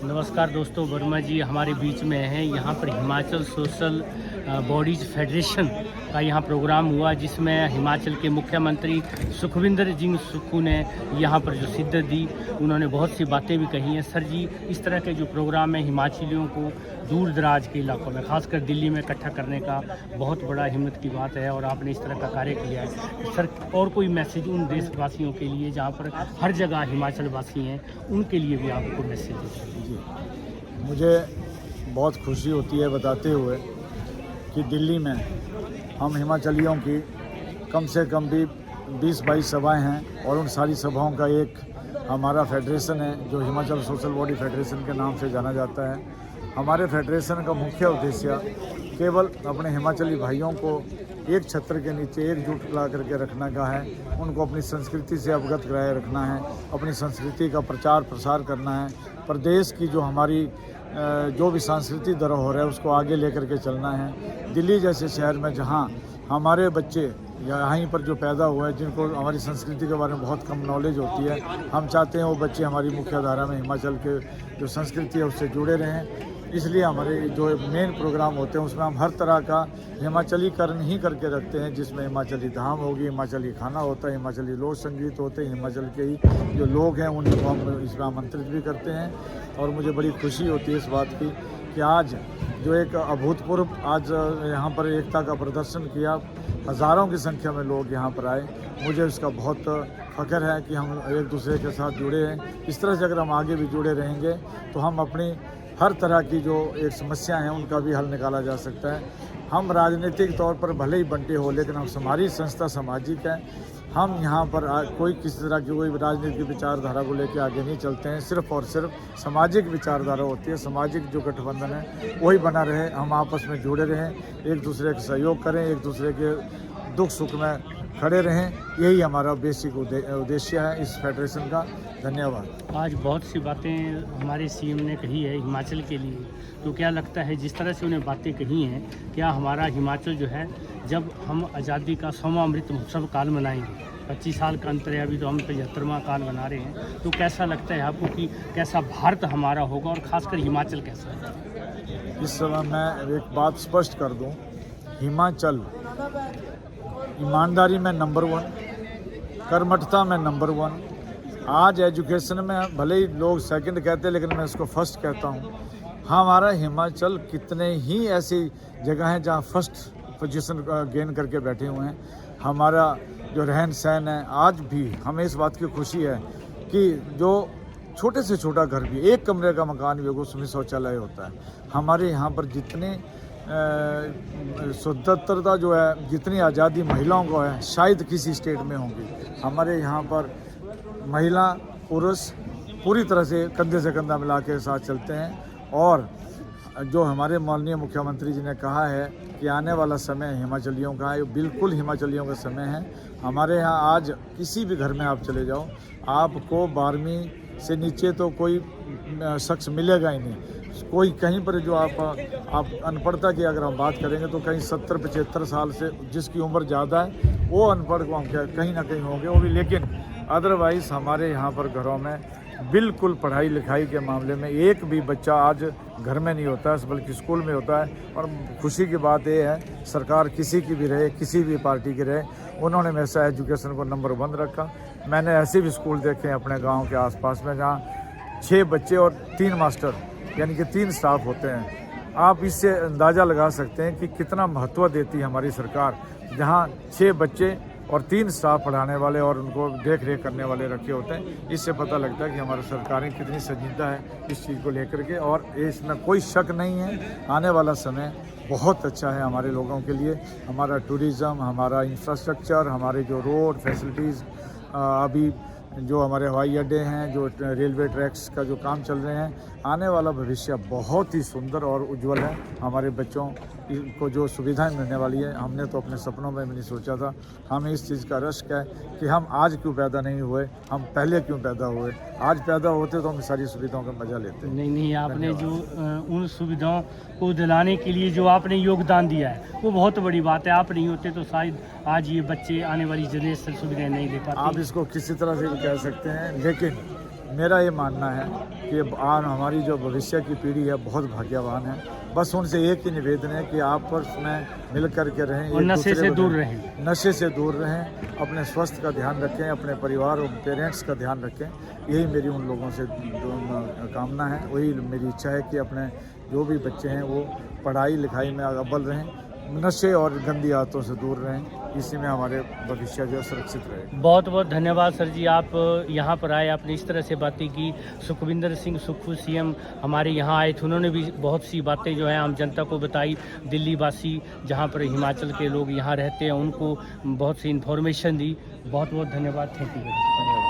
नमस्कार दोस्तों, वर्मा जी हमारे बीच में हैं। यहाँ पर हिमाचल सोशल बॉडीज़ फेडरेशन का यहाँ प्रोग्राम हुआ, जिसमें हिमाचल के मुख्यमंत्री सुखविंदर सिंह सुक्खू ने यहाँ पर जो शिद्दत दी, उन्होंने बहुत सी बातें भी कही हैं। सर जी, इस तरह के जो प्रोग्राम है हिमाचलियों को दूर दराज के इलाकों में, खासकर दिल्ली में इकट्ठा करने का बहुत बड़ा हिम्मत की बात है, और आपने इस तरह का कार्य किया है। सर, और कोई मैसेज उन देशवासियों के लिए जहाँ पर हर जगह हिमाचल वासी हैं, उनके लिए भी आपको मैसेज दीजिए। मुझे बहुत खुशी होती है बताते हुए कि दिल्ली में हम हिमाचलियों की कम से कम भी 20-22 सभाएं हैं, और उन सारी सभाओं का एक हमारा फेडरेशन है जो हिमाचल सोशल बॉडी फेडरेशन के नाम से जाना जाता है। हमारे फेडरेशन का मुख्य उद्देश्य केवल अपने हिमाचली भाइयों को एक छत्र के नीचे एकजुट ला करके रखने का है, उनको अपनी संस्कृति से अवगत कराए रखना है, अपनी संस्कृति का प्रचार प्रसार करना है, प्रदेश की जो हमारी जो भी सांस्कृतिक धरोहर है उसको आगे लेकर के चलना है। दिल्ली जैसे शहर में जहाँ हमारे बच्चे यहीं पर जो पैदा हुए हैं, जिनको हमारी संस्कृति के बारे में बहुत कम नॉलेज होती है, हम चाहते हैं वो बच्चे हमारी मुख्य धारा में हिमाचल के जो संस्कृति है उससे जुड़े रहें। इसलिए हमारे जो मेन प्रोग्राम होते हैं उसमें हम हर तरह का हिमाचलीकरण ही करके रखते हैं, जिसमें हिमाचली धाम होगी, हिमाचली खाना होता है, हिमाचली लोक संगीत होते हैं, हिमाचल के ही जो लोग हैं उनको हम इसमें आमंत्रित भी करते हैं। और मुझे बड़ी खुशी होती है इस बात की कि आज जो एक अभूतपूर्व आज यहाँ पर एकता का प्रदर्शन किया, हज़ारों की संख्या में लोग यहाँ पर आए, मुझे इसका बहुत फ़ख्र है कि हम एक दूसरे के साथ जुड़े हैं। इस तरह से अगर हम आगे भी जुड़े रहेंगे तो हम अपनी हर तरह की जो एक समस्या हैं उनका भी हल निकाला जा सकता है। हम राजनीतिक तौर पर भले ही बंटे हो, लेकिन हम हमारी संस्था सामाजिक है। हम यहाँ पर कोई किसी तरह की कोई राजनीतिक विचारधारा को लेकर आगे नहीं चलते हैं, सिर्फ और सिर्फ सामाजिक विचारधारा होती है। सामाजिक जो गठबंधन है वही बना रहे, हम आपस में जुड़े रहें, एक दूसरे का सहयोग करें, एक दूसरे के दुख सुख में खड़े रहें, यही हमारा बेसिक उद्देश्य है इस फेडरेशन का। धन्यवाद। आज बहुत सी बातें हमारे सीएम ने कही है हिमाचल के लिए, तो क्या लगता है जिस तरह से उन्हें बातें कही हैं, क्या हमारा हिमाचल जो है, जब हम आज़ादी का 100वां अमृत महोत्सव काल मनाएंगे, 25 साल का अंतर है, अभी तो हम 75वां काल मना रहे हैं, तो कैसा लगता है आपको कि कैसा भारत हमारा होगा, और ख़ासकर हिमाचल कैसा है? इस समय मैं एक बात स्पष्ट कर दूं, हिमाचल ईमानदारी में नंबर 1, कर्मठता में नंबर 1। आज एजुकेशन में भले ही लोग सेकंड कहते हैं, लेकिन मैं इसको फर्स्ट कहता हूँ। हमारा हिमाचल कितने ही ऐसी जगह हैं जहाँ फर्स्ट पोजीशन गेन करके बैठे हुए हैं। हमारा जो रहन सहन है, आज भी हमें इस बात की खुशी है कि जो छोटे से छोटा घर भी, एक कमरे का मकान भी होगा, उसमें शौचालय होता है। हमारे यहाँ पर जितने स्वतंत्रता जो है, जितनी आज़ादी महिलाओं को है, शायद किसी स्टेट में होंगी। हमारे यहाँ पर महिला पुरुष पूरी तरह से कंधे से कंधा मिला के साथ चलते हैं। और जो हमारे माननीय मुख्यमंत्री जी ने कहा है कि आने वाला समय हिमाचलियों का है, बिल्कुल हिमाचलियों का समय है। हमारे यहाँ आज किसी भी घर में आप चले जाओ, आपको 12वीं से नीचे तो कोई शख्स मिलेगा ही नहीं। कोई कहीं पर जो आप अनपढ़ता की अगर हम बात करेंगे तो कहीं 70-75 साल से जिसकी उम्र ज़्यादा है वो अनपढ़ को हम कहीं ना कहीं होंगे वो भी। लेकिन अदरवाइज़ हमारे यहाँ पर घरों में बिल्कुल पढ़ाई लिखाई के मामले में एक भी बच्चा आज घर में नहीं होता है, बल्कि स्कूल में होता है। और खुशी की बात ये है, सरकार किसी की भी रहे, किसी भी पार्टी की रहे, उन्होंने हमेशा एजुकेशन को नंबर 1 रखा। मैंने ऐसे भी स्कूल देखे हैं अपने गांव के आसपास में जहां 6 बच्चे और 3 मास्टर, यानी कि 3 स्टाफ होते हैं। आप इससे अंदाज़ा लगा सकते हैं कि कितना महत्व देती है हमारी सरकार, जहां 6 बच्चे और 3 स्टाफ पढ़ाने वाले और उनको देख रेख करने वाले रखे होते हैं। इससे पता लगता है कि हमारी सरकारें कितनी संजीदा है इस चीज़ को लेकर के, और इसमें कोई शक नहीं है आने वाला समय बहुत अच्छा है हमारे लोगों के लिए। हमारा टूरिज़्म, हमारा इंफ्रास्ट्रक्चर, हमारे जो रोड फैसिलिटीज़, अभी जो हमारे हवाई अड्डे हैं, जो रेलवे ट्रैक्स का जो काम चल रहे हैं, आने वाला भविष्य बहुत ही सुंदर और उज्जवल है। हमारे बच्चों को जो सुविधाएं मिलने वाली है, हमने तो अपने सपनों में भी नहीं सोचा था। हमें इस चीज़ का रश्क है कि हम आज क्यों पैदा नहीं हुए, हम पहले क्यों पैदा हुए। आज पैदा होते तो हम सारी सुविधाओं का मजा लेते। नहीं, आपने जो उन सुविधाओं को दिलाने के लिए जो आपने योगदान दिया है वो बहुत बड़ी बात है। आप नहीं होते तो शायद आज ये बच्चे, आने वाली जनरेशन सुविधाएं नहीं ले पाते। आप इसको किसी तरह से भी कह सकते हैं, लेकिन मेरा ये मानना है कि हमारी जो भविष्य की पीढ़ी है बहुत भाग्यवान है। बस उनसे एक ही निवेदन है कि आपस में मिल कर के रहें, और एक नशे दूसरे से को दूर रहें। नशे से दूर रहें, अपने स्वास्थ्य का ध्यान रखें, अपने परिवार और पेरेंट्स का ध्यान रखें। यही मेरी उन लोगों से कामना है, वही मेरी इच्छा है कि अपने जो भी बच्चे हैं वो पढ़ाई लिखाई में अव्वल रहें, नशे और गंदी आदतों से दूर रहें। इसी में हमारे भविष्य जो सुरक्षित रहे। बहुत बहुत धन्यवाद सर जी, आप यहाँ पर आए, आपने इस तरह से बातें की। सुखविंदर सिंह सुक्खू सीएम हमारे यहाँ आए थे, उन्होंने भी बहुत सी बातें जो है आम जनता को बताई। दिल्ली वासी जहाँ पर हिमाचल के लोग यहाँ रहते हैं उनको बहुत सी इन्फॉर्मेशन दी। बहुत बहुत धन्यवाद। Thank you.